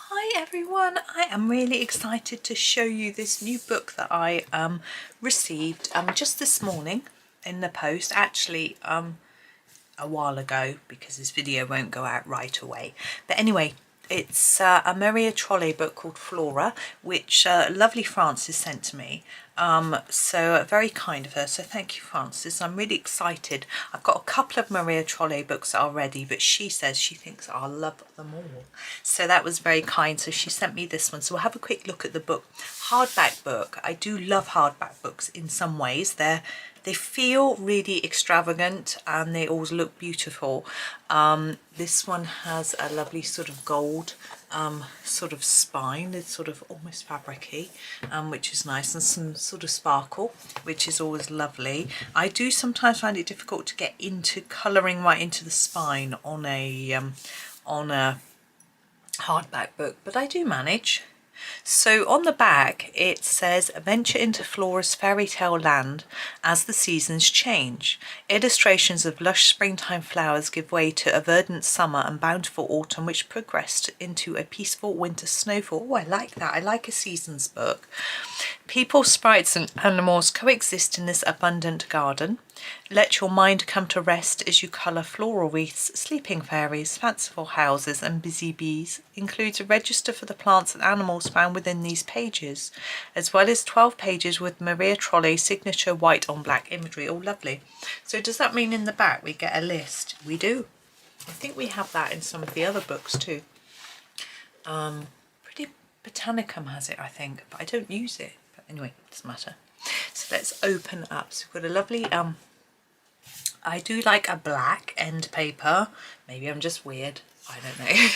Hi everyone, I am really excited to show you this new book that I received just this morning in the post, actually a while ago because this video won't go out right away. But anyway, it's a Maria Trolle book called Flora, which lovely Frances sent to me. So very kind of her, so thank you Frances. I'm really excited. I've got a couple of Maria Trolle books already, but she says she thinks I'll love them all, so that was very kind. So she sent me this one, so we'll have a quick look at the book. Hardback book. I do love hardback books in some ways. They feel really extravagant and they always look beautiful. This one has a lovely sort of gold sort of spine. It's sort of almost fabric-y, which is nice, and some sort of sparkle, which is always lovely. I do sometimes find it difficult to get into colouring right into the spine on a hardback book, but I do manage. So on the back it says, venture into Flora's fairy tale land as the seasons change. Illustrations of lush springtime flowers give way to a verdant summer and bountiful autumn, which progressed into a peaceful winter snowfall. Oh, I like that. I like a seasons book. People, sprites and animals coexist in this abundant garden. Let your mind come to rest as you colour floral wreaths, sleeping fairies, fanciful houses and busy bees. Includes a register for the plants and animals found within these pages, as well as 12 pages with Maria Trolle's signature white on black imagery. Oh, lovely. So does that mean in the back we get a list? We do. I think we have that in some of the other books too. Pretty Botanicum has it, I think, but I don't use it. But anyway, it doesn't matter. So let's open up. So we've got a lovely I do like a black end paper. Maybe I'm just weird, I don't know.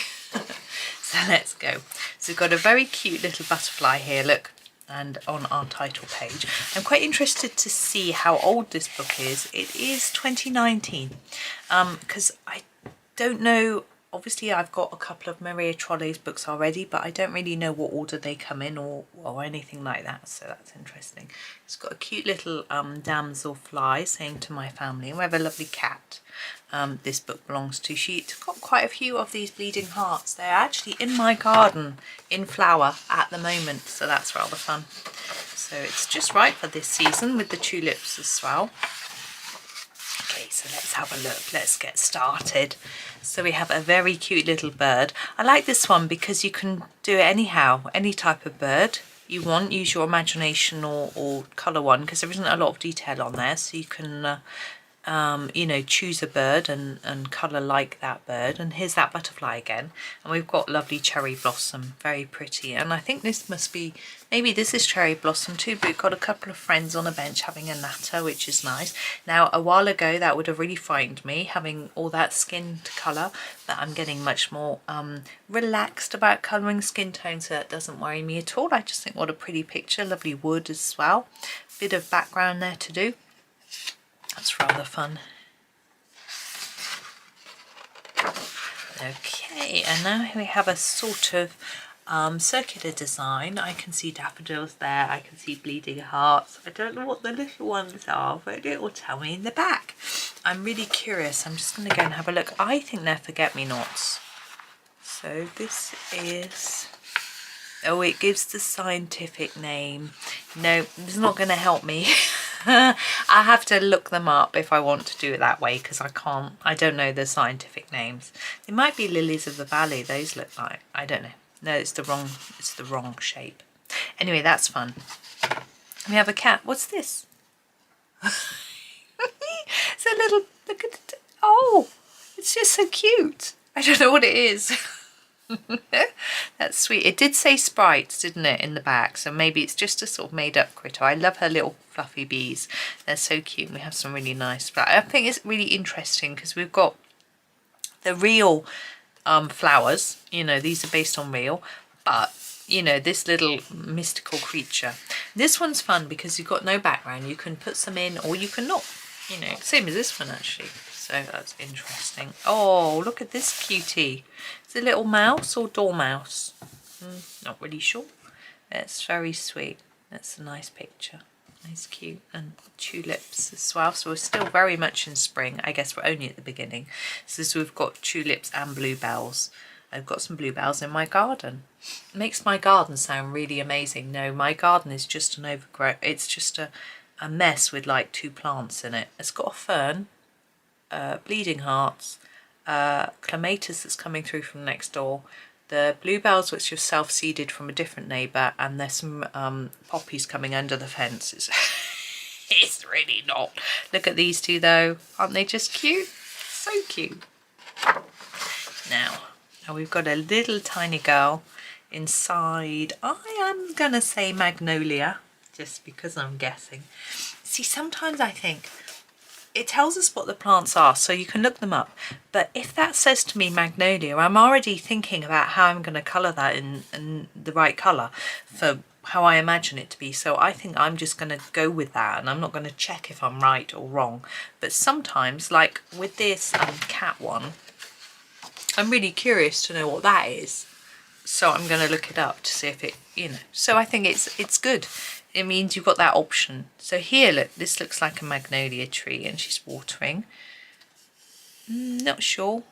So let's go. So we've got a very cute little butterfly here, look, and on our title page. I'm quite interested to see how old this book is. It is 2019, because I don't know. Obviously I've got a couple of Maria Trolle's books already, but I don't really know what order they come in or anything like that, so that's interesting. It's got a cute little damsel fly saying to my family, and we have a lovely cat this book belongs to. She's got quite a few of these bleeding hearts. They're actually in my garden in flower at the moment, so that's rather fun. So it's just right for this season with the tulips as well. Okay, so let's have a look. Let's get started. So we have a very cute little bird. I like this one because you can do it anyhow, any type of bird you want. Use your imagination or colour one, because there isn't a lot of detail on there, so you can you know, choose a bird and colour like that bird. And here's that butterfly again, and we've got lovely cherry blossom, very pretty. And I think this must be, maybe this is cherry blossom too, but we've got a couple of friends on a bench having a natter, which is nice. Now a while ago that would have really frightened me, having all that skin to colour, but I'm getting much more relaxed about colouring skin tones, so that doesn't worry me at all. I just think what a pretty picture. Lovely wood as well, bit of background there to do. That's rather fun. Okay, and now here we have a sort of circular design. I can see daffodils there, I can see bleeding hearts. I don't know what the little ones are, but it will tell me in the back. I'm really curious. I'm just going to go and have a look. I think they're forget-me-nots. So this is... oh, it gives the scientific name. No, it's not going to help me. I have to look them up if I want to do it that way, because I don't know the scientific names. They might be lilies of the valley. Those look like, I don't know. No, it's the wrong shape. Anyway, that's fun. We have a cat. What's this? It's a little, look at it. Oh, it's just so cute. I don't know what it is. That's sweet. It did say sprites, didn't it, in the back, so maybe it's just a sort of made up critter. I love her little fluffy bees. They're so cute. We have some really nice, but I think it's really interesting because we've got the real flowers, you know, these are based on real, but you know, this little mystical creature. This one's fun because you've got no background. You can put some in or you can not, you know, same as this one actually. So that's interesting. Oh, look at this cutie. Is it a little mouse or dormouse? Not really sure. That's very sweet. That's a nice picture. Nice, cute, and tulips as well. So we're still very much in spring. I guess we're only at the beginning. So we've got tulips and bluebells I've got some bluebells in my garden. It makes my garden sound really amazing. No, my garden is just an overgrowth. It's just a mess with like 2 plants in it. It's got a fern, bleeding hearts, clematis that's coming through from next door, the bluebells which are self-seeded from a different neighbour, and there's some poppies coming under the fence. It's really not. Look at these 2 though. Aren't they just cute? So cute. Now we've got a little tiny girl inside. I am gonna say Magnolia, just because I'm guessing. See, sometimes I think it tells us what the plants are, so you can look them up. But if that says to me Magnolia, I'm already thinking about how I'm going to colour that in the right colour for how I imagine it to be. So I think I'm just going to go with that, and I'm not going to check if I'm right or wrong. But sometimes, like with this cat one, I'm really curious to know what that is. So I'm going to look it up to see if it, you know. So I think it's good. It means you've got that option. So here, look, this looks like a magnolia tree and she's watering. Not sure.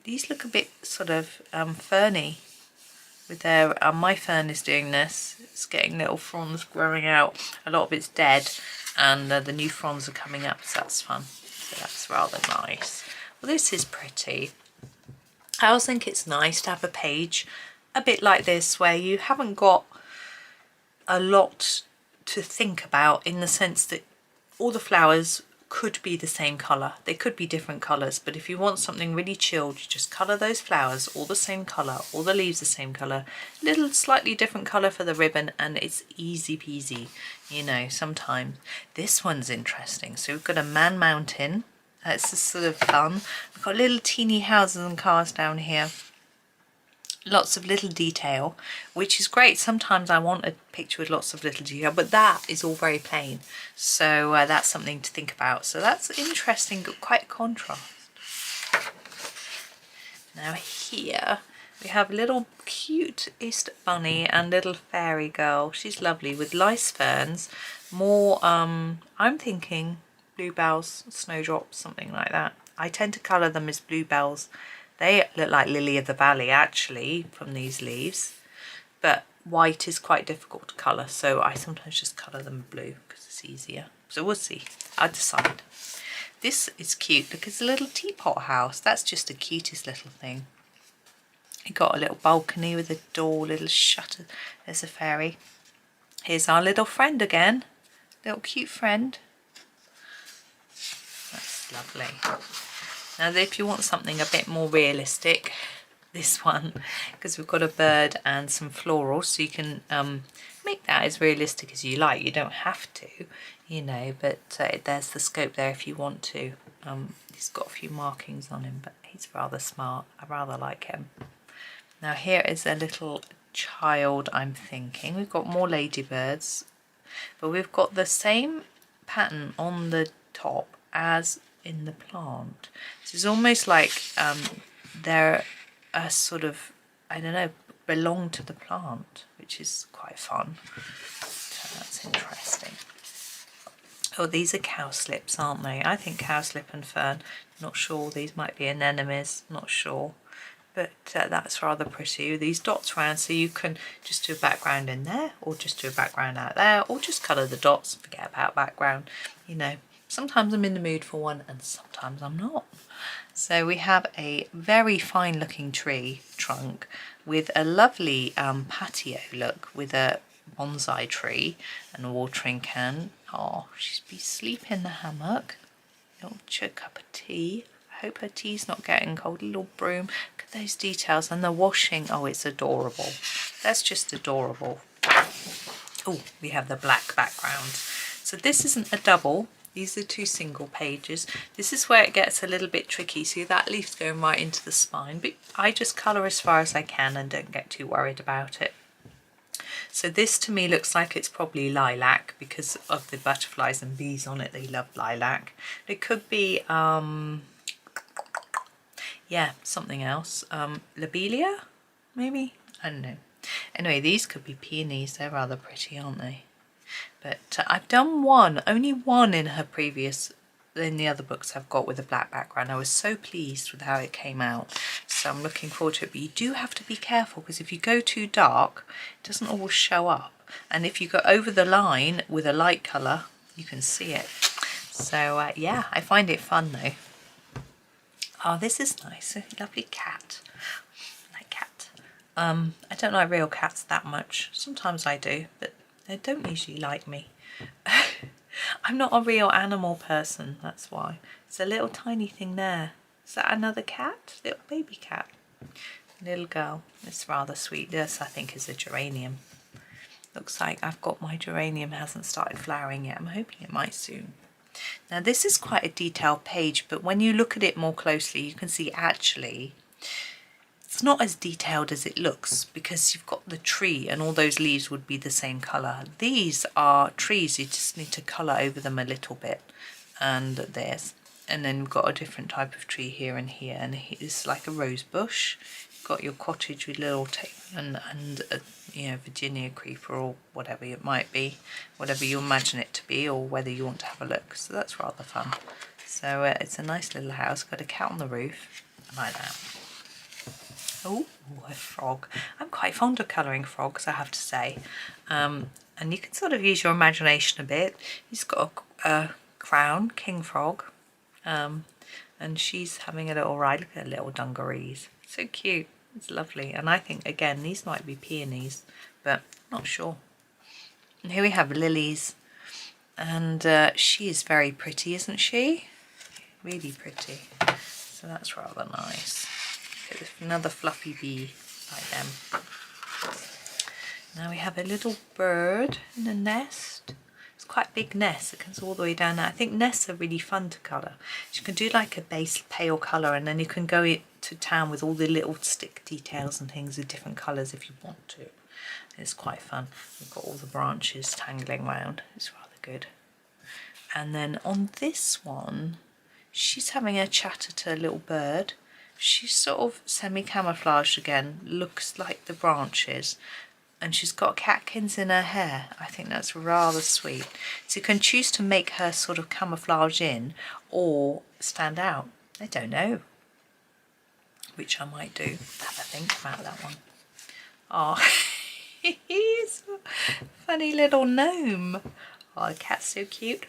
These look a bit sort of ferny with their, my fern is doing this. It's getting little fronds growing out. A lot of it's dead, and the new fronds are coming up, so that's fun. So that's rather nice. Well, this is pretty. I always think it's nice to have a page a bit like this where you haven't got a lot to think about, in the sense that all the flowers could be the same colour. They could be different colours, but if you want something really chilled, you just colour those flowers all the same colour, all the leaves the same colour, little slightly different colour for the ribbon, and it's easy peasy, you know. Sometimes this one's interesting. So we've got a man mountain. That's just sort of fun. We've got little teeny houses and cars down here. Lots of little detail, which is great. Sometimes I want a picture with lots of little detail, but that is all very plain. So that's something to think about. So that's interesting, quite contrast. Now here we have a little cute Easter bunny and little fairy girl. She's lovely with lice ferns. More, I'm thinking bluebells, snowdrops, something like that. I tend to colour them as bluebells. They look like lily of the valley actually from these leaves, but white is quite difficult to colour, so I sometimes just colour them blue because it's easier. So we'll see. I'll decide. This is cute. Look, it's a little teapot house. That's just the cutest little thing. You got a little balcony with a door, little shutter. There's a fairy. Here's our little friend again. Little cute friend. That's lovely. Now if you want something a bit more realistic, this one, because we've got a bird and some florals, so you can make that as realistic as you like. You don't have to, you know, but there's the scope there if you want to. He's got a few markings on him, but he's rather smart. I rather like him. Now here is a little child, I'm thinking. We've got more ladybirds, but we've got the same pattern on the top as in the plant. So it's almost like they're a sort of, I don't know, belong to the plant, which is quite fun. So that's interesting. Oh, these are cowslips, aren't they? I think cowslip and fern. Not sure. These might be anemones. Not sure. But that's rather pretty. These dots around, so you can just do a background in there, or just do a background out there, or just colour the dots and forget about background, you know. Sometimes I'm in the mood for one and sometimes I'm not. So we have a very fine looking tree trunk with a lovely patio look with a bonsai tree and a watering can. Oh, she's be sleeping in the hammock. Little cup of tea. I hope her tea's not getting cold. A little broom. Look at those details and the washing. Oh, it's adorable. That's just adorable. Oh, we have the black background. So this isn't a double. These are 2 single pages. This is where it gets a little bit tricky. See, that leaf's going right into the spine, but I just colour as far as I can and don't get too worried about it. So this to me looks like it's probably lilac because of the butterflies and bees on it. They love lilac. It could be, yeah, something else. Lobelia, maybe? I don't know. Anyway, these could be peonies. They're rather pretty, aren't they? But I've done one, only one in her previous, in the other books I've got with a black background. I was so pleased with how it came out. so I'm looking forward to it. But you do have to be careful, because if you go too dark, it doesn't always show up, and if you go over the line with a light colour, you can see it. So yeah, I find it fun though. Oh, this is nice, a lovely cat. I like cat. I don't like real cats that much. Sometimes I do, but they don't usually like me. I'm not a real animal person, that's why. It's a little tiny thing there. Is that another cat? Little baby cat. Little girl. It's rather sweet. This, I think, is a geranium. Looks like I've got my geranium hasn't started flowering yet. I'm hoping it might soon. Now this is quite a detailed page, but when you look at it more closely, you can see actually it's not as detailed as it looks, because you've got the tree and all those leaves would be the same colour. These are trees, you just need to colour over them a little bit, and there's, and then we've got a different type of tree here and here, and it's like a rose bush. You've got your cottage with little and you know, Virginia creeper or whatever it might be, whatever you imagine it to be, or whether you want to have a look. So that's rather fun. So it's a nice little house. Got a cat on the roof. I like that. Oh, a frog. I'm quite fond of colouring frogs, I have to say. And you can sort of use your imagination a bit. He's got a crown, king frog. And she's having a little ride. Look at her little dungarees. So cute. It's lovely. And I think, again, these might be peonies, but not sure. And here we have lilies. And she is very pretty, isn't she? Really pretty. So that's rather nice. Another fluffy bee like them. Now we have a little bird in a nest. It's quite a big nest. It comes all the way down there. I think nests are really fun to colour. You can do like a base pale colour, and then you can go to town with all the little stick details and things of different colours if you want to. It's quite fun. We've got all the branches tangling around. It's rather good. And then on this one, she's having a chat at her little bird. She's sort of semi-camouflaged again, looks like the branches, and she's got catkins in her hair. I think that's rather sweet. So you can choose to make her sort of camouflage in or stand out. I don't know, which I might do. Have a think about that one. Oh, he's a funny little gnome. Oh, the cat's so cute.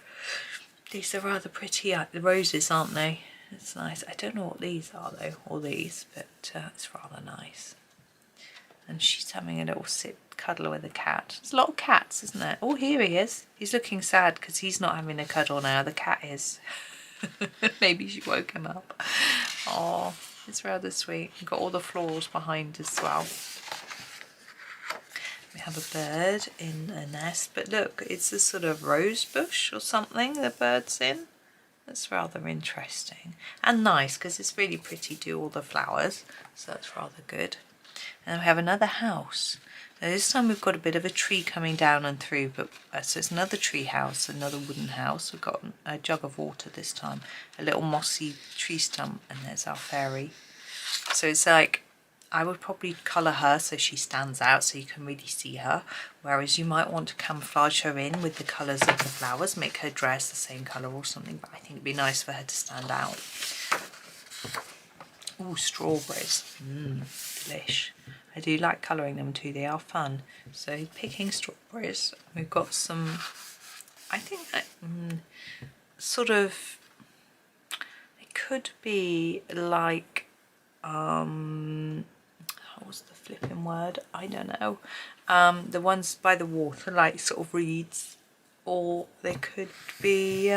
These are rather pretty, the roses, aren't they? It's nice. I don't know what these are though, or these, but it's rather nice. And she's having a little cuddle with a cat. There's a lot of cats, isn't there? Oh, here he is. He's looking sad because he's not having a cuddle now. The cat is. Maybe she woke him up. Oh, it's rather sweet. We've got all the florals behind as well. We have a bird in a nest, but look, it's a sort of rose bush or something the bird's in. That's rather interesting and nice, because it's really pretty, do all the flowers, so that's rather good. And we have another house. Now this time we've got a bit of a tree coming down and through, but so it's another tree house, another wooden house. We've got a jug of water this time, a little mossy tree stump, and there's our fairy. So it's like, I would probably colour her so she stands out so you can really see her, whereas you might want to camouflage her in with the colours of the flowers, make her dress the same colour or something, but I think it'd be nice for her to stand out. Ooh, strawberries. Delish. I do like colouring them too, they are fun. So picking strawberries, we've got some, I think that sort of, it could be like, what's the flipping word? I don't know. The ones by the water, like sort of reeds, or they could be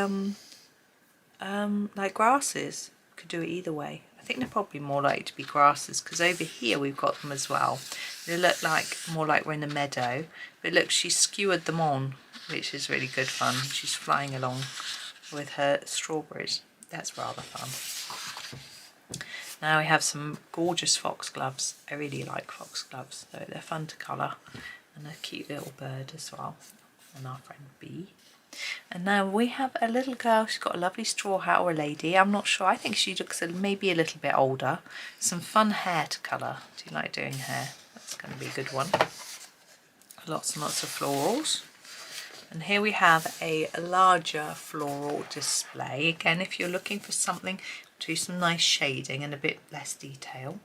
like grasses. Could do it either way. I think they're probably more likely to be grasses, because over here we've got them as well. They look like more like we're in a meadow, but look, she's skewered them on, which is really good fun. She's flying along with her strawberries. That's rather fun. Now we have some gorgeous foxgloves. I really like foxgloves, so they're fun to colour, and a cute little bird as well, and our friend bee. And now we have a little girl. She's got a lovely straw hat, or a lady, I'm not sure. I think she looks maybe a little bit older. Some fun hair to colour. Do you like doing hair? That's going to be a good one. Lots and lots of florals. And here we have a larger floral display. Again, if you're looking for something, do some nice shading and a bit less detail.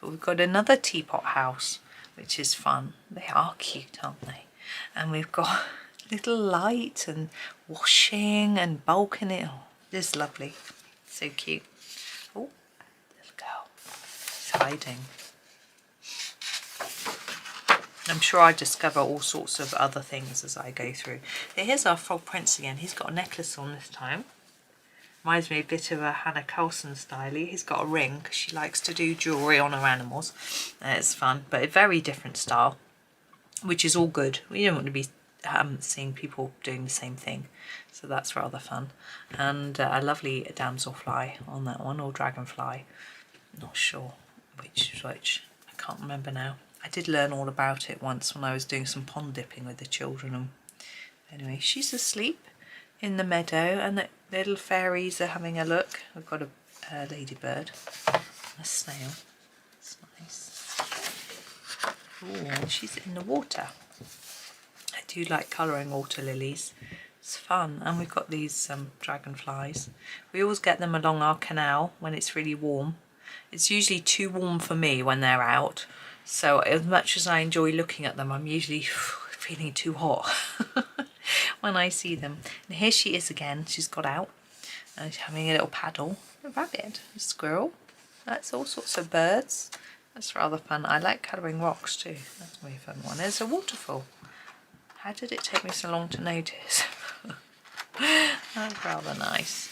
But we've got another teapot house, which is fun. They are cute, aren't they? And we've got little light and washing and balcony. Oh, this is lovely. So cute. Oh, little girl. She's hiding. I'm sure I discover all sorts of other things as I go through. Here's our frog prince again. He's got a necklace on this time. Reminds me a bit of a Hannah Carlson style. He's got a ring because she likes to do jewellery on her animals. It's fun, but a very different style, which is all good. We don't want to be seeing people doing the same thing, so that's rather fun. And a lovely damselfly on that one, or dragonfly. Not sure which is which. I can't remember now. I did learn all about it once when I was doing some pond dipping with the children. And anyway, she's asleep in the meadow, and the little fairies are having a look. We've got a ladybird, a snail. That's nice. Oh, and she's in the water. I do like colouring water lilies. It's fun. And we've got these dragonflies. We always get them along our canal when it's really warm. It's usually too warm for me when they're out. So as much as I enjoy looking at them, I'm usually feeling too hot when I see them. And here she is again. She's got out and she's having a little paddle. A rabbit, a squirrel. That's all sorts of birds. That's rather fun. I like colouring rocks too. That's a really fun one. There's a waterfall. How did it take me so long to notice? That's rather nice.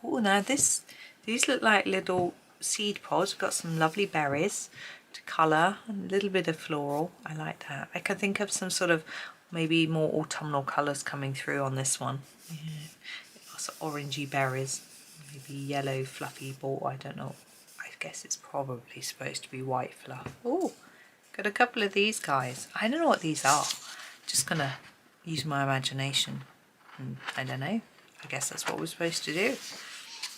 Oh, now these look like little seed pods. We've got some lovely berries to colour and a little bit of floral. I like that. I can think of some sort of maybe more autumnal colours coming through on this one. Yeah. Lots of orangey berries, maybe yellow fluffy ball. I don't know. I guess it's probably supposed to be white fluff. Oh, got a couple of these guys. I don't know what these are. Just gonna use my imagination. I don't know. I guess that's what we're supposed to do.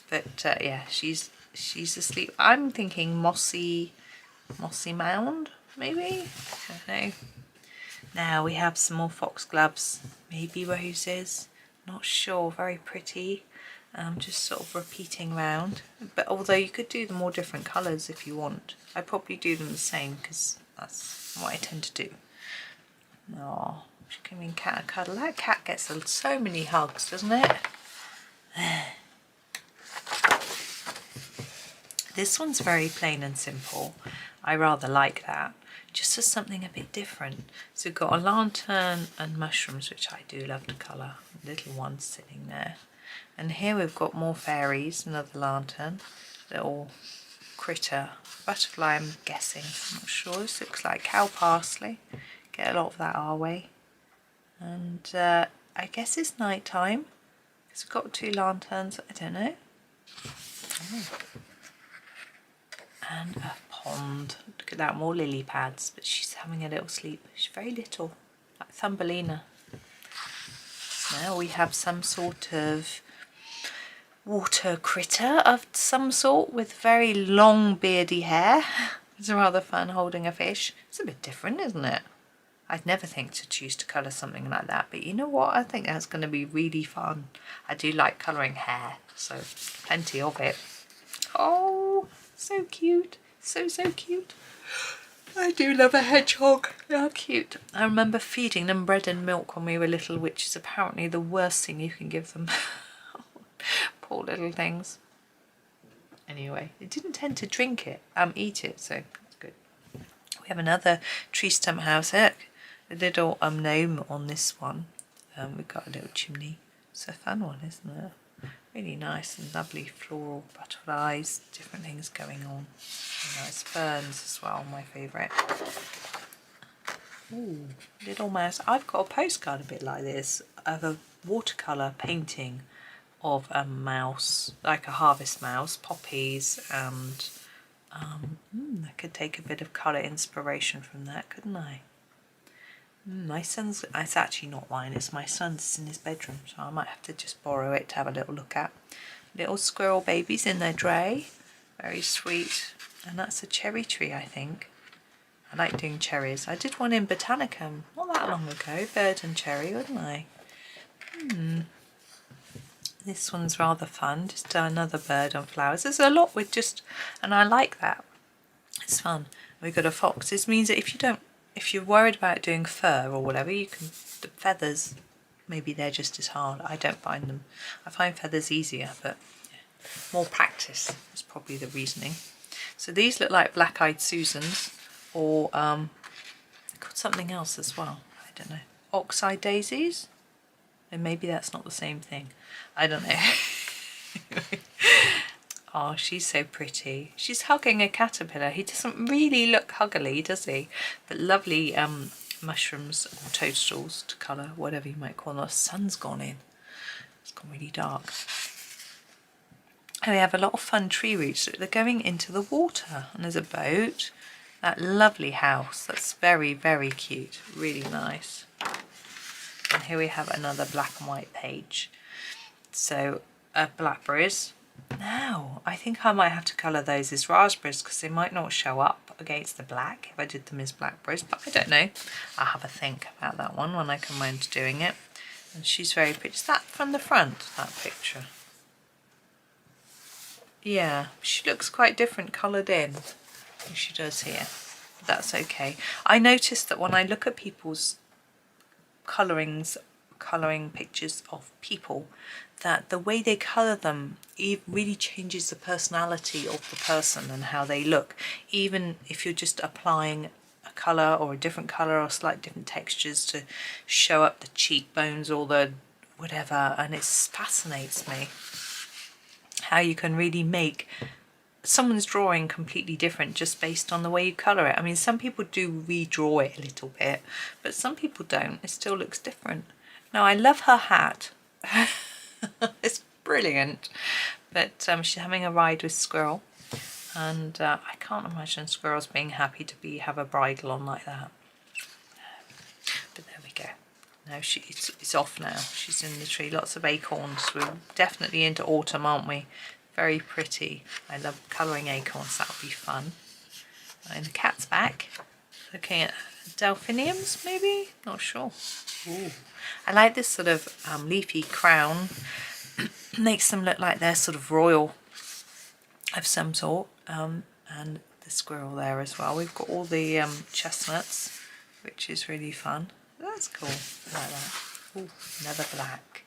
But yeah, she's asleep. I'm thinking mossy mound, maybe? I don't know. Now we have some more foxgloves, maybe roses, not sure, very pretty. Just sort of repeating round. But although you could do them all different colours if you want. I probably do them the same because that's what I tend to do. Oh, she's giving cat a cuddle. That cat gets so many hugs, doesn't it? This one's very plain and simple. I rather like that. Just as something a bit different. So we've got a lantern and mushrooms, which I do love to colour. Little ones sitting there. And here we've got more fairies, another lantern, little critter, butterfly I'm guessing, I'm not sure. This looks like cow parsley. Get a lot of that our way. And I guess it's night time because we've got two lanterns. I don't know. And a pond. Look at that, more lily pads, but she's having a little sleep. She's very little, like Thumbelina. Now we have some sort of water critter of some sort with very long beardy hair. It's rather fun holding a fish. It's a bit different, isn't it? I'd never think to choose to colour something like that, but you know what? I think that's going to be really fun. I do like colouring hair, so plenty of it. Oh, so cute. So cute. I do love a hedgehog. They're cute. I remember feeding them bread and milk when we were little, which is apparently the worst thing you can give them. Poor little things. Anyway, it didn't tend to drink it, eat it, so that's good. We have another tree stump house. Look, a little gnome on this one. We've got a little chimney. It's a fun one, isn't it? Really nice and lovely floral butterflies, different things going on. Really nice ferns as well, my favourite. Ooh, little mouse. I've got a postcard a bit like this of a watercolour painting of a mouse, like a harvest mouse, poppies, and I could take a bit of colour inspiration from that, couldn't I? My son's, it's actually not mine, it's my son's. It's in his bedroom, so I might have to just borrow it to have a little look at. Little squirrel babies in their tray, very sweet. And that's a cherry tree, I think. I like doing cherries. I did one in Botanicum not that long ago, bird and cherry, wouldn't I? This one's rather fun, just another bird on flowers. There's a lot with just, and I like that. It's fun. We've got a fox. This means that if you're worried about doing fur or whatever, you can, the feathers, maybe they're just as hard. I don't find them. I find feathers easier, but yeah, more practice is probably the reasoning. So these look like black-eyed Susans, or they've got something else as well. I don't know. Ox-eyed daisies? And maybe that's not the same thing. I don't know. Oh, she's so pretty. She's hugging a caterpillar. He doesn't really look huggly, does he? But lovely mushrooms or toadstools to colour, whatever you might call them. The sun's gone in. It's gone really dark. And we have a lot of fun tree roots. They're going into the water. And there's a boat. That lovely house. That's very, very cute. Really nice. And here we have another black and white page. So blackberries. Now, I think I might have to colour those as raspberries because they might not show up against the black if I did them as blackberries, but I don't know. I'll have a think about that one when I come round to doing it. And she's very pretty. Is that from the front, that picture? Yeah, she looks quite different coloured in than she does here. But that's okay. I noticed that when I look at people's colouring pictures of people, that the way they colour them really changes the personality of the person and how they look, even if you're just applying a colour or a different colour or slight different textures to show up the cheekbones or the whatever. And it fascinates me how you can really make someone's drawing completely different just based on the way you colour it. I mean, some people do redraw it a little bit, but some people don't. It still looks different. Now, I love her hat. It's brilliant. But she's having a ride with Squirrel. And I can't imagine Squirrel's being happy to have a bridle on like that. But there we go. Now it's off now. She's in the tree. Lots of acorns. We're definitely into autumn, aren't we? Very pretty. I love colouring acorns. That'll be fun. And the cat's back. Looking at delphiniums, maybe? Not sure. Ooh. I like this sort of leafy crown. Makes them look like they're sort of royal of some sort. And the squirrel there as well. We've got all the chestnuts, which is really fun. That's cool. I like that. Ooh, another black.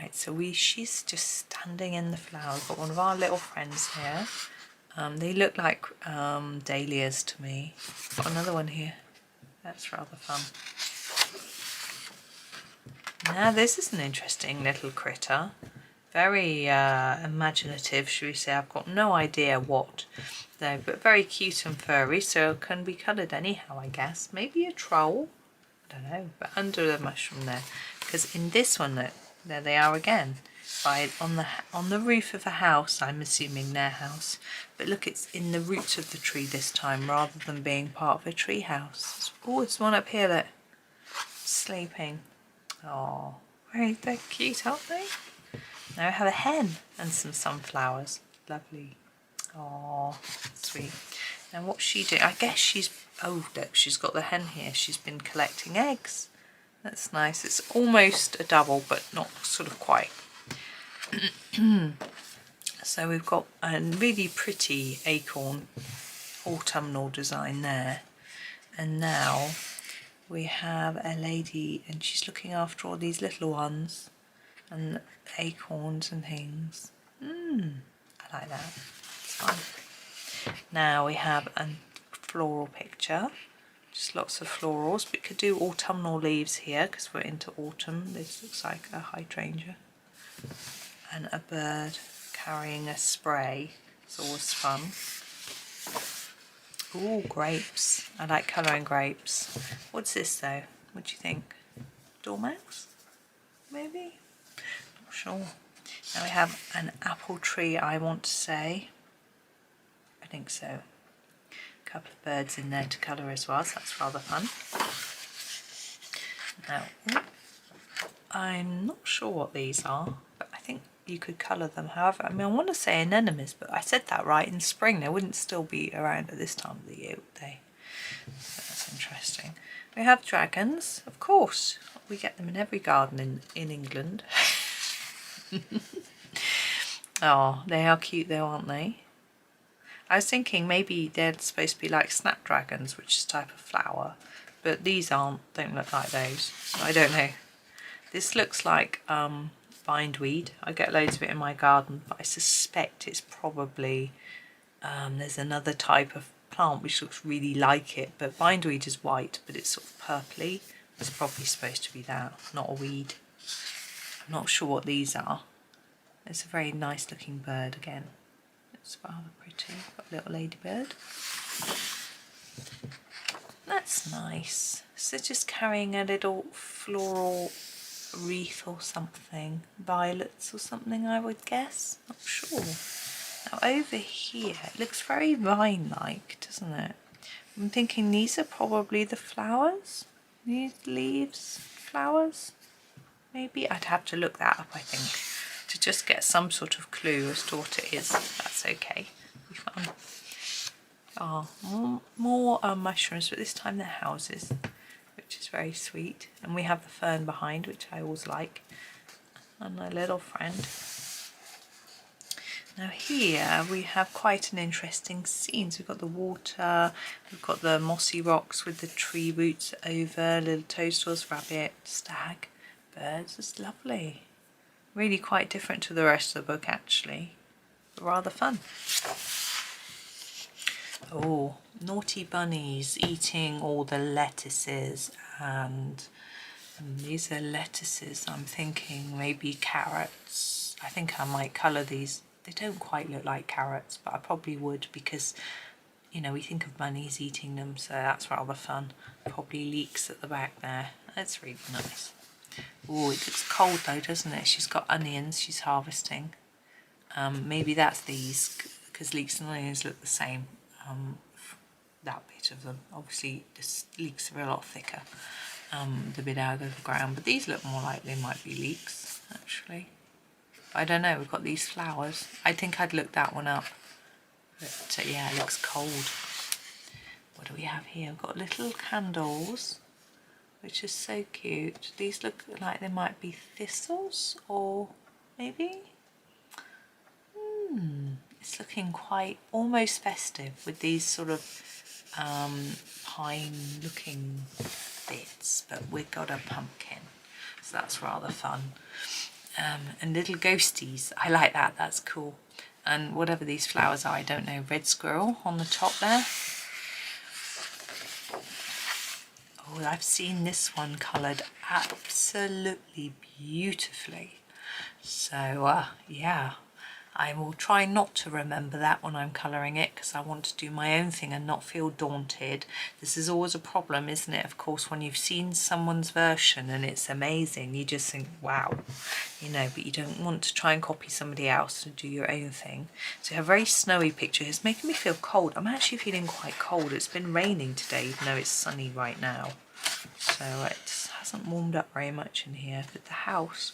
Right, so she's just standing in the flower. We've got one of our little friends here. They look like dahlias to me. Got another one here. That's rather fun. Now this is an interesting little critter. Very imaginative, should we say. I've got no idea what though, but very cute and furry, so it can be coloured anyhow, I guess. Maybe a troll? I don't know, but under the mushroom there. Because in this one, there they are again. On the roof of a house, I'm assuming their house. But look, it's in the roots of the tree this time, rather than being part of a tree house. Oh, there's one up here that's sleeping. Oh, they're cute, aren't they? Now I have a hen and some sunflowers. Lovely. Oh, sweet. Now what's she doing? I guess oh look, she's got the hen here. She's been collecting eggs. That's nice. It's almost a double, but not sort of quite. So we've got a really pretty acorn autumnal design there. And now we have a lady and she's looking after all these little ones and acorns and things. I like that. It's fun. Now we have a floral picture. Just lots of florals. We could do autumnal leaves here because we're into autumn. This looks like a hydrangea. And a bird carrying a spray. It's always fun. Ooh, grapes. I like colouring grapes. What's this though? What do you think? Dormouse? Maybe? Not sure. Now we have an apple tree, I want to say. I think so. A couple of birds in there to colour as well, so that's rather fun. Now, I'm not sure what these are, but I think you could colour them however. I mean, I want to say anemones, but I said that right. In spring, they wouldn't still be around at this time of the year, would they? So that's interesting. We have dragons, of course. We get them in every garden in England. Oh, they are cute though, aren't they? I was thinking maybe they're supposed to be like snapdragons, which is a type of flower, but these don't look like those, so I don't know. This looks like bindweed. I get loads of it in my garden, but I suspect it's probably, there's another type of plant which looks really like it, but bindweed is white, but it's sort of purpley. It's probably supposed to be that, not a weed. I'm not sure what these are. It's a very nice looking bird again. It's rather pretty. Got a little ladybird. That's nice. So just carrying a little floral wreath or something. Violets or something, I would guess. Not sure. Now over here, it looks very vine-like, doesn't it? I'm thinking these are probably the flowers. These leaves, flowers. Maybe I'd have to look that up, I think, to just get some sort of clue as to what it is. That's okay. It'll be fun. Oh, more mushrooms, but this time they're houses, which is very sweet. And we have the fern behind, which I always like, and my little friend. Now here we have quite an interesting scene. So we've got the water, we've got the mossy rocks with the tree roots over, little toadstools, rabbit, stag, birds. It's lovely. Really quite different to the rest of the book actually, but rather fun. Oh, naughty bunnies eating all the lettuces, and these are lettuces. I'm thinking maybe carrots. I think I might colour these. They don't quite look like carrots, but I probably would because, you know, we think of bunnies eating them, so that's rather fun. Probably leeks at the back there. That's really nice. Oh, it looks cold though, doesn't it? She's got onions she's harvesting. Maybe that's these, because leeks and onions look the same. That bit of them. Obviously, the leeks are a lot thicker, the bit out of the ground, but these look more like they might be leeks, actually. I don't know, we've got these flowers. I think I'd look that one up. But yeah, it looks cold. What do we have here? We've got little candles, which is so cute. These look like they might be thistles, or maybe? It's looking quite almost festive with these sort of pine looking bits, but we've got a pumpkin, so that's rather fun. And little ghosties, I like that, that's cool. And whatever these flowers are, I don't know, red squirrel on the top there. Oh, I've seen this one coloured absolutely beautifully. So yeah, I will try not to remember that when I'm colouring it, because I want to do my own thing and not feel daunted. This is always a problem, isn't it? Of course, when you've seen someone's version and it's amazing, you just think, wow, you know, but you don't want to try and copy somebody else and do your own thing. So a very snowy picture. It's making me feel cold. I'm actually feeling quite cold. It's been raining today, even though it's sunny right now. So it hasn't warmed up very much in here, but the house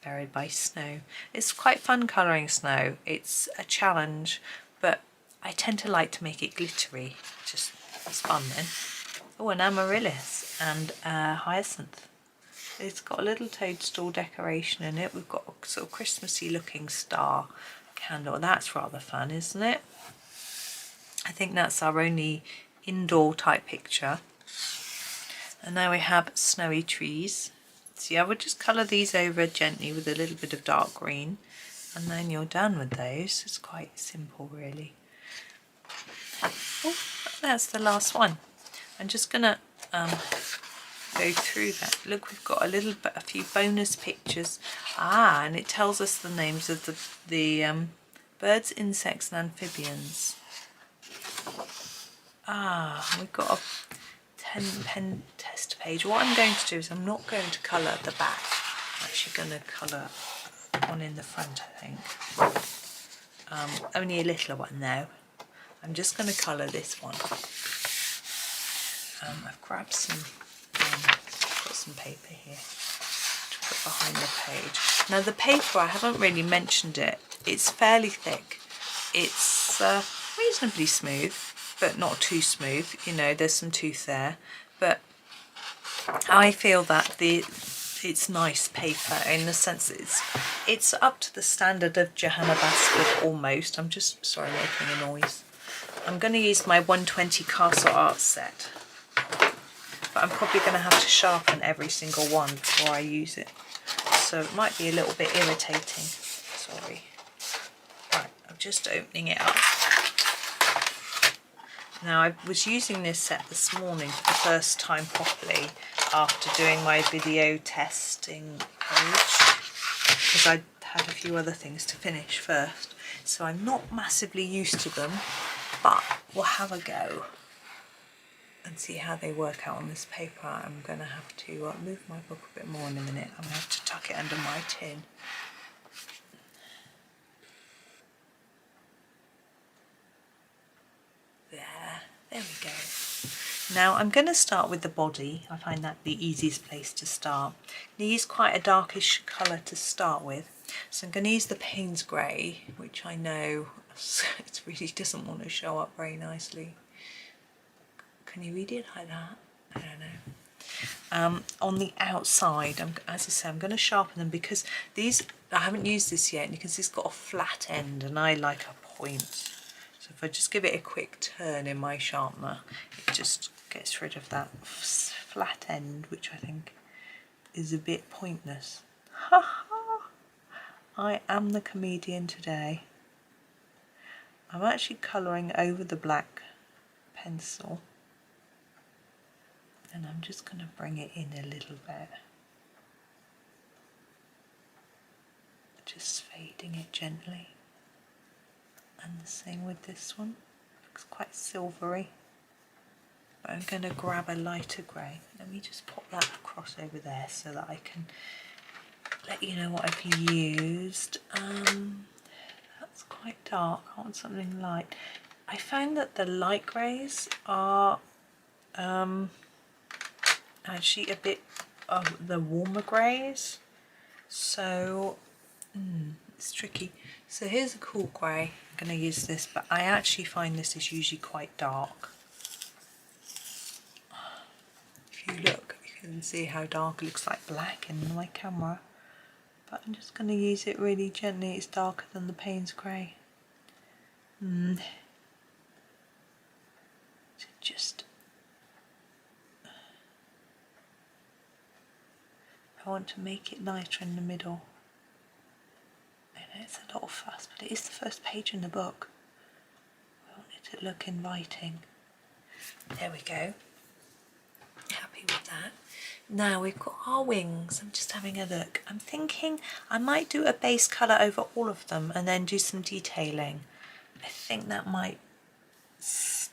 buried by snow. It's quite fun colouring snow. It's a challenge, but I tend to like to make it glittery. Just it's fun then. Oh, an amaryllis and a hyacinth. It's got a little toadstool decoration in it. We've got a sort of Christmassy looking star candle. That's rather fun, isn't it? I think that's our only indoor type picture. And now we have snowy trees. So I would just colour these over gently with a little bit of dark green, and then you're done with those. It's quite simple really. Oh, that's the last one. I'm just gonna go through that. Look, we've got a few bonus pictures. And it tells us the names of the birds, insects and amphibians. We've got a 10-pen test page. What I'm going to do is I'm not going to colour the back. I'm actually going to colour one in the front, I think. Only a little one though. I'm just going to colour this one. I've grabbed some, got some paper here to put behind the page. Now the paper, I haven't really mentioned it. It's fairly thick. It's reasonably smooth, but not too smooth. You know, there's some tooth there, but I feel that it's nice paper in the sense that it's up to the standard of Johanna Basket almost. I'm just, sorry, making a noise. I'm going to use my 120 Castle Art set, but I'm probably going to have to sharpen every single one before I use it. So it might be a little bit irritating. Sorry. Right, I'm just opening it up. Now I was using this set this morning for the first time properly after doing my video testing page, because I had a few other things to finish first. So I'm not massively used to them, but we'll have a go and see how they work out on this paper. I'm going to have to move my book a bit more in a minute. I'm going to have to tuck it under my tin. There we go. Now I'm going to start with the body. I find that the easiest place to start. I'm going to use quite a darkish colour to start with. So I'm going to use the Paynes Grey, which I know it really doesn't want to show up very nicely. Can you read it like that? I don't know. On the outside, as I say, I'm going to sharpen them because these, I haven't used this yet, and you can see it's got a flat end and I like a point. So if I just give it a quick turn in my sharpener, it just gets rid of that flat end, which I think is a bit pointless. Ha ha! I am the comedian today. I'm actually colouring over the black pencil, and I'm just going to bring it in a little bit. Just fading it gently. And the same with this one. Looks quite silvery. But I'm going to grab a lighter grey. Let me just pop that across over there so that I can let you know what I've used. That's quite dark. I want something light. I found that the light greys are actually a bit of the warmer greys. So it's tricky. So here's a cool grey. I'm going to use this, but I actually find this is usually quite dark. If you look, you can see how dark it looks like black in my camera. But I'm just going to use it really gently. It's darker than the Paynes Grey. To just, I want to make it lighter in the middle. It's a lot of fuss, but it is the first page in the book. I want it to look inviting. There we go. Happy with that. Now we've got our wings. I'm just having a look. I'm thinking I might do a base colour over all of them and then do some detailing. I think that might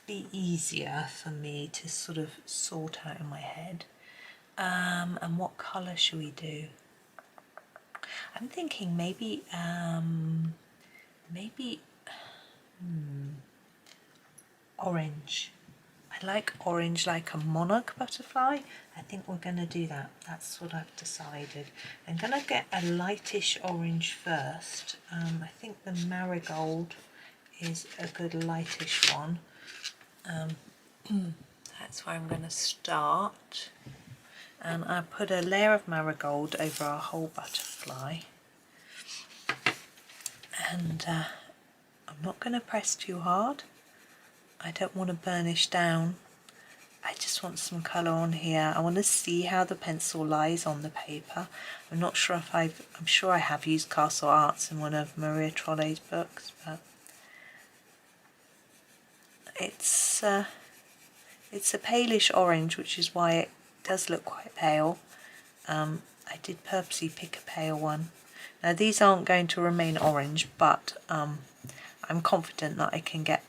be easier for me to sort of sort out in my head. And what colour should we do? I'm thinking maybe orange. I like orange like a monarch butterfly. I think we're going to do that. That's what I've decided. I'm going to get a lightish orange first. I think the marigold is a good lightish one. That's where I'm going to start. And I put a layer of marigold over our whole butterfly. And I'm not going to press too hard. I don't want to burnish down. I just want some colour on here. I want to see how the pencil lies on the paper. I'm not sure if I'm sure I have used Castle Arts in one of Maria Trolle's books, but it's a palish orange, which is why it does look quite pale. I did purposely pick a pale one. Now these aren't going to remain orange, but I'm confident that I can get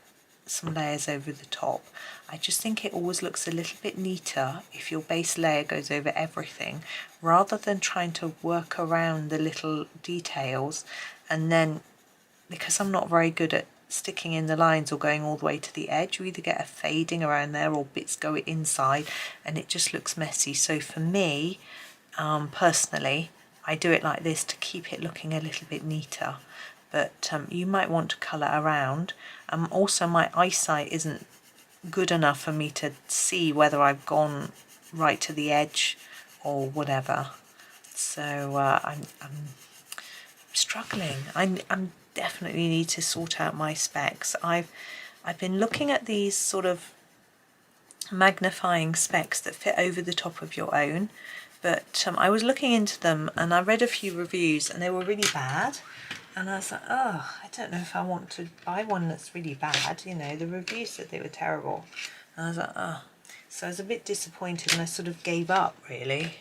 some layers over the top. I just think it always looks a little bit neater if your base layer goes over everything, rather than trying to work around the little details. And then, because I'm not very good at sticking in the lines or going all the way to the edge, you either get a fading around there or bits go inside and it just looks messy. So for me, personally, I do it like this to keep it looking a little bit neater. But you might want to colour around. Also, my eyesight isn't good enough for me to see whether I've gone right to the edge or whatever. So I'm struggling. I'm definitely need to sort out my specs. I've been looking at these sort of magnifying specs that fit over the top of your own, but I was looking into them and I read a few reviews and they were really bad, and I was like, oh, I don't know if I want to buy one that's really bad. You know, the reviews said they were terrible, and I was like, oh. So I was a bit disappointed and I sort of gave up really.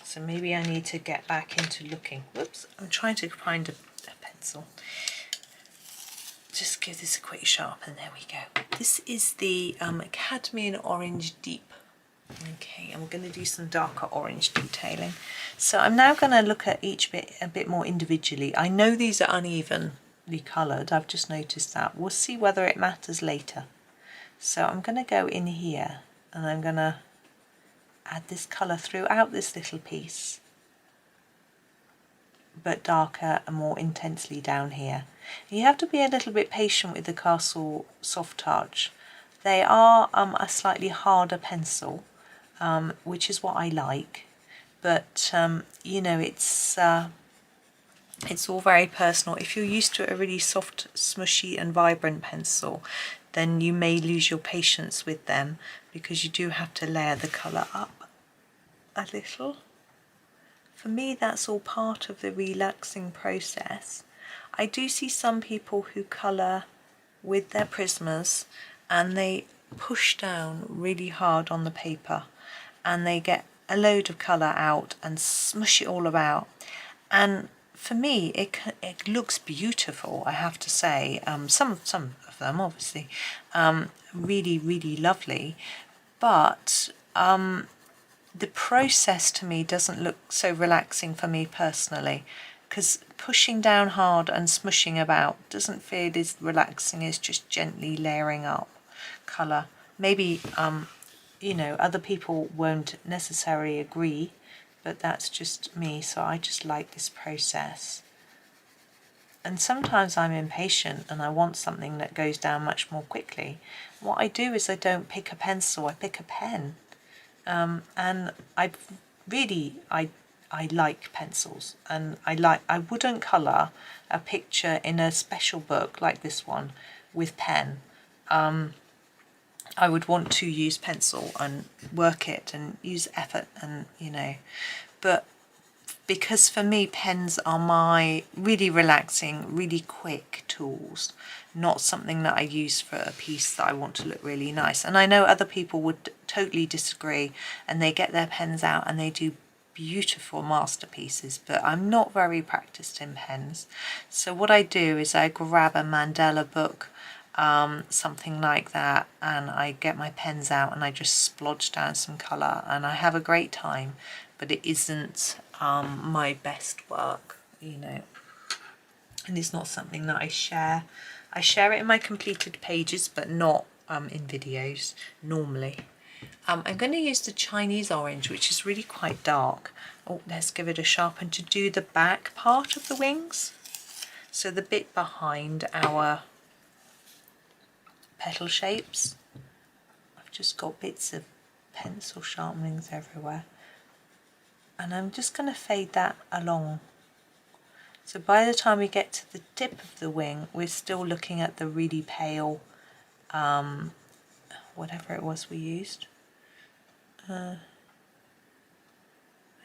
So maybe I need to get back into looking. Whoops, I'm trying to find a pencil. Just give this a quick sharpen. There we go. This is the cadmium orange deep. Okay, and we're going to do some darker orange detailing. So I'm now going to look at each bit a bit more individually. I know these are unevenly coloured. I've just noticed that. We'll see whether it matters later. So I'm going to go in here and I'm going to add this colour throughout this little piece, but darker and more intensely down here. You have to be a little bit patient with the Castle Soft Touch. They are a slightly harder pencil, which is what I like, but you know, it's all very personal. If you're used to a really soft, smushy and vibrant pencil, then you may lose your patience with them, because you do have to layer the colour up a little. For me, that's all part of the relaxing process. I do see some people who colour with their Prismas and they push down really hard on the paper and they get a load of colour out and smush it all about. And for me, it looks beautiful, I have to say. Some of them, obviously, really, really lovely. But the process to me doesn't look so relaxing for me personally, because pushing down hard and smushing about doesn't feel as relaxing as just gently layering up colour. Maybe, you know, other people won't necessarily agree, but that's just me, so I just like this process. And sometimes I'm impatient and I want something that goes down much more quickly. What I do is I don't pick a pencil, I pick a pen. And I like pencils, and I wouldn't colour a picture in a special book like this one with pen. I would want to use pencil and work it and use effort, and you know, but because for me pens are my really relaxing, really quick tools, not something that I use for a piece that I want to look really nice. And I know other people would totally disagree and they get their pens out and they do beautiful masterpieces, but I'm not very practiced in pens. So what I do is I grab a mandala book, something like that, and I get my pens out and I just splodge down some colour and I have a great time, but it isn't my best work, you know, and it's not something that I share. I share it in my completed pages, but not in videos normally. I'm going to use the Chinese orange, which is really quite dark. Oh, let's give it a sharpen to do the back part of the wings. So the bit behind our petal shapes. I've just got bits of pencil sharpenings everywhere. And I'm just going to fade that along. So by the time we get to the tip of the wing, we're still looking at the really pale, whatever it was we used. I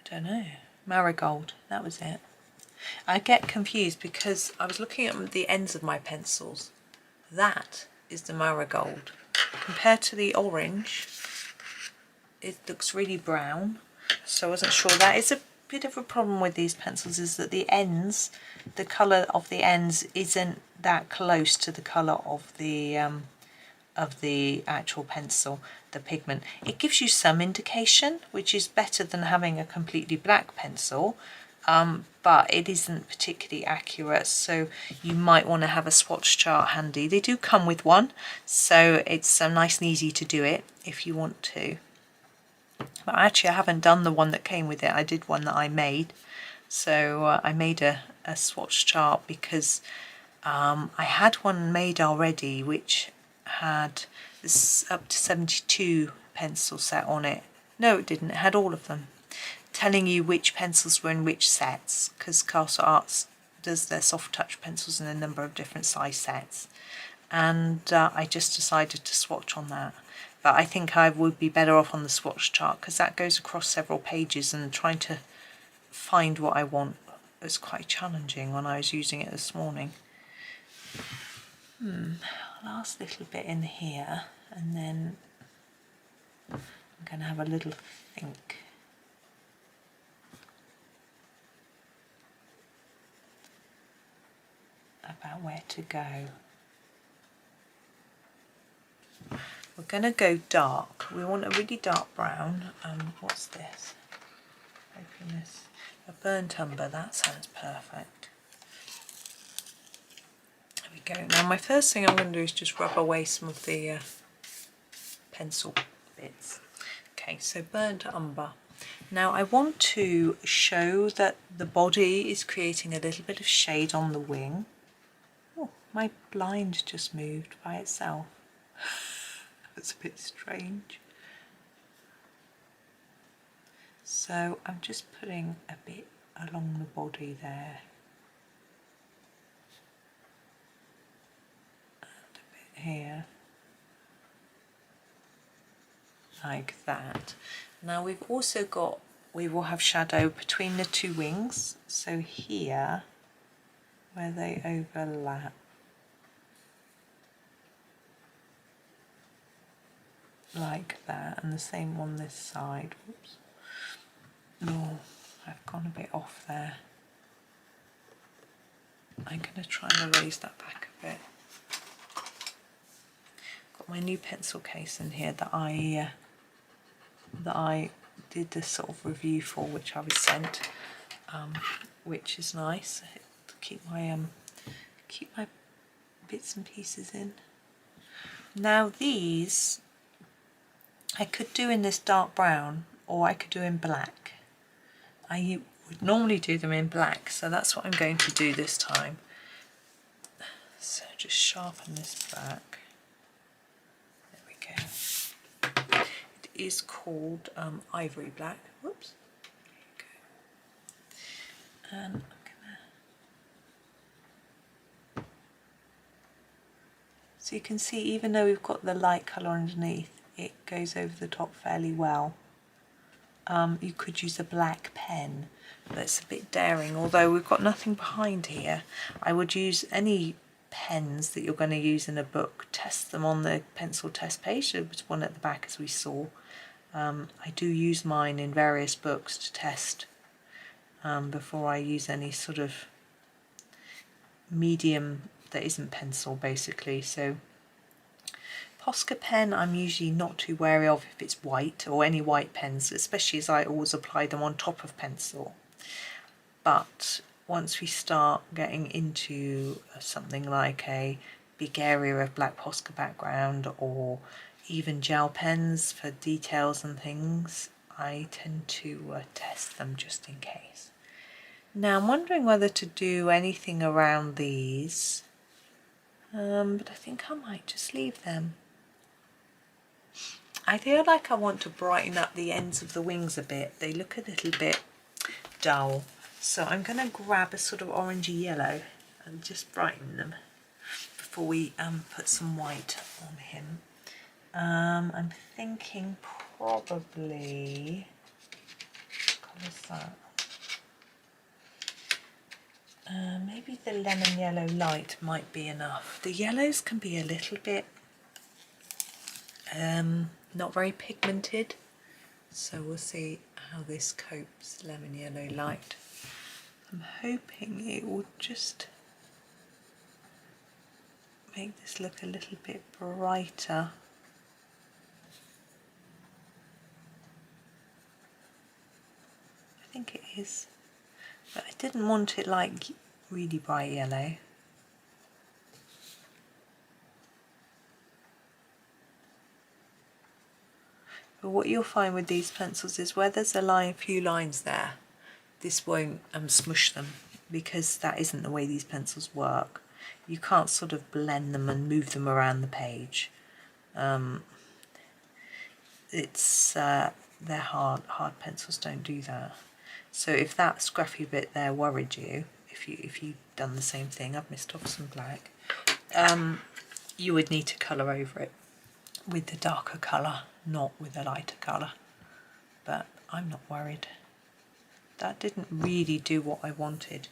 don't know, marigold, that was it. I get confused because I was looking at the ends of my pencils. That is the marigold. Compared to the orange, it looks really brown. So I wasn't sure. That is a bit of a problem with these pencils, is that the ends, the colour of the ends isn't that close to the colour of the actual pencil, the pigment. It gives you some indication, which is better than having a completely black pencil, but it isn't particularly accurate, so you might want to have a swatch chart handy. They do come with one, so it's nice and easy to do it if you want to. But actually I haven't done the one that came with it. I did one that I made. So I made a swatch chart because I had one made already which had this up to 72 pencil set on it. No, it didn't. It had all of them. telling you which pencils were in which sets, because Castle Arts does their soft touch pencils in a number of different size sets, and I just decided to swatch on that. But I think I would be better off on the swatch chart because that goes across several pages, and trying to find what I want was quite challenging when I was using it this morning. Last little bit in here, and then I'm going to have a little think. About where to go. We're going to go dark. We want a really dark brown. What's this? Open this. A burnt umber. That sounds perfect. There we go. Now my first thing I'm going to do is just rub away some of the pencil bits. Okay, so burnt umber. Now I want to show that the body is creating a little bit of shade on the wing. Oh, my blind just moved by itself. That's a bit strange. So I'm just putting a bit along the body there. And a bit here. Like that. Now we've also got, we will have shadow between the two wings. So here, where they overlap. Like that, and the same on this side. Whoops. No, I've gone a bit off there. I'm going to try and erase that back a bit. Got my new pencil case in here that I did this sort of review for, which I was sent, which is nice to keep my bits and pieces in. Now these I could do in this dark brown, or I could do in black. I would normally do them in black, so that's what I'm going to do this time. So just sharpen this back. There we go. It is called ivory black. Whoops. There you go. And I'm gonna. So you can see, even though we've got the light colour underneath, it goes over the top fairly well. You could use a black pen, but it's a bit daring, although we've got nothing behind here. I would use any pens that you're going to use in a book, test them on the pencil test page. There was one at the back, as we saw. I do use mine in various books to test before I use any sort of medium that isn't pencil, basically. So Posca pen I'm usually not too wary of if it's white, or any white pens, especially as I always apply them on top of pencil. But once we start getting into something like a big area of black Posca background, or even gel pens for details and things, I tend to test them just in case. Now I'm wondering whether to do anything around these, but I think I might just leave them. I feel like I want to brighten up the ends of the wings a bit. They look a little bit dull. So I'm going to grab a sort of orangey yellow and just brighten them before we put some white on him. I'm thinking probably, what colour is that? Maybe the lemon yellow light might be enough. The yellows can be a little bit not very pigmented, so we'll see how this copes. Lemon yellow light. I'm hoping it will just make this look a little bit brighter. I think it is, but I didn't want it like really bright yellow. But what you'll find with these pencils is where there's a few lines there, this won't smush them, because that isn't the way these pencils work. You can't sort of blend them and move them around the page. it's they're hard pencils don't do that. So if that scruffy bit there worried you, if you've done the same thing, I've missed off some black, you would need to colour over it with the darker colour, not with a lighter colour. But I'm not worried. That didn't really do what I wanted.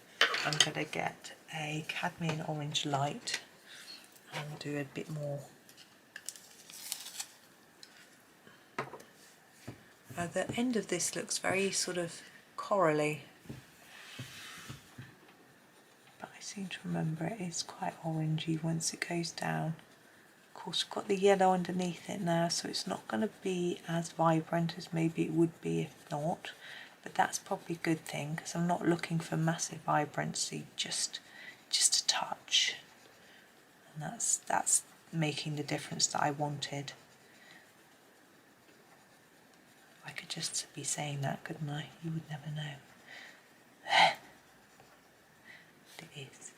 I'm going to get a cadmium orange light and do a bit more. The end of this looks very sort of corally, but I seem to remember it is quite orangey once it goes down. Of course, we've got the yellow underneath it now, so it's not going to be as vibrant as maybe it would be if not, but that's probably a good thing because I'm not looking for massive vibrancy, just a touch, and that's making the difference that I wanted. I could just be saying that, couldn't I? You would never know. But it is.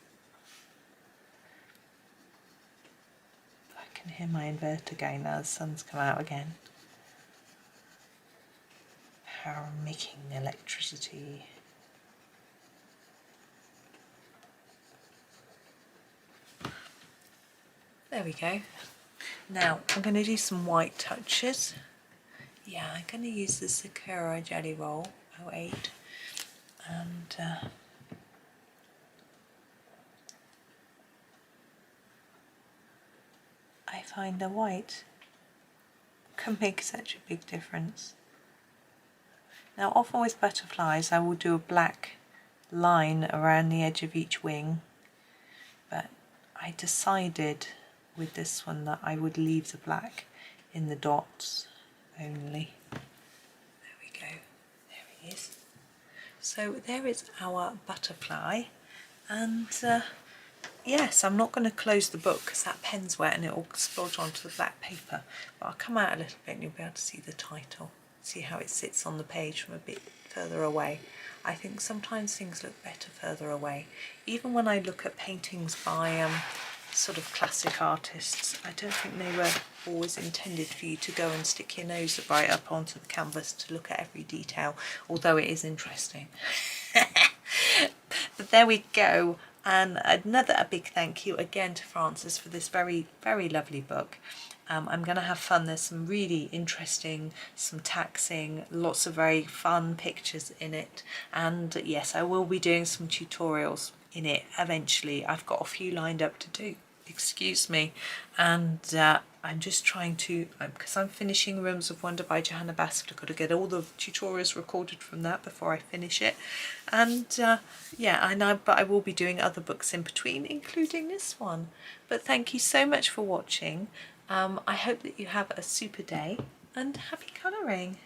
I can hear my inverter going now, the sun's come out again. Power making electricity. There we go. Now I'm going to do some white touches. Yeah, I'm going to use the Squirrel Jelly Roll 08 and I find the white can make such a big difference. Now often with butterflies I will do a black line around the edge of each wing, but I decided with this one that I would leave the black in the dots only. There we go, there he is. So there is our butterfly, and yes, I'm not going to close the book because that pen's wet and it will splodge onto the black paper, but I'll come out a little bit and you'll be able to see the title, see how it sits on the page from a bit further away. I think sometimes things look better further away. Even when I look at paintings by sort of classic artists, I don't think they were always intended for you to go and stick your nose right up onto the canvas to look at every detail, although it is interesting. But there we go, and a big thank you again to Frances for this very, very lovely book. I'm going to have fun. There's some really interesting, some taxing, lots of very fun pictures in it, and yes, I will be doing some tutorials in it eventually. I've got a few lined up to do, excuse me, and I'm just trying to, because I'm finishing Realms of Wonder by Johanna Bassett, I've got to get all the tutorials recorded from that before I finish it, and yeah, I know, but I will be doing other books in between, including this one. But thank you so much for watching. I hope that you have a super day and happy colouring.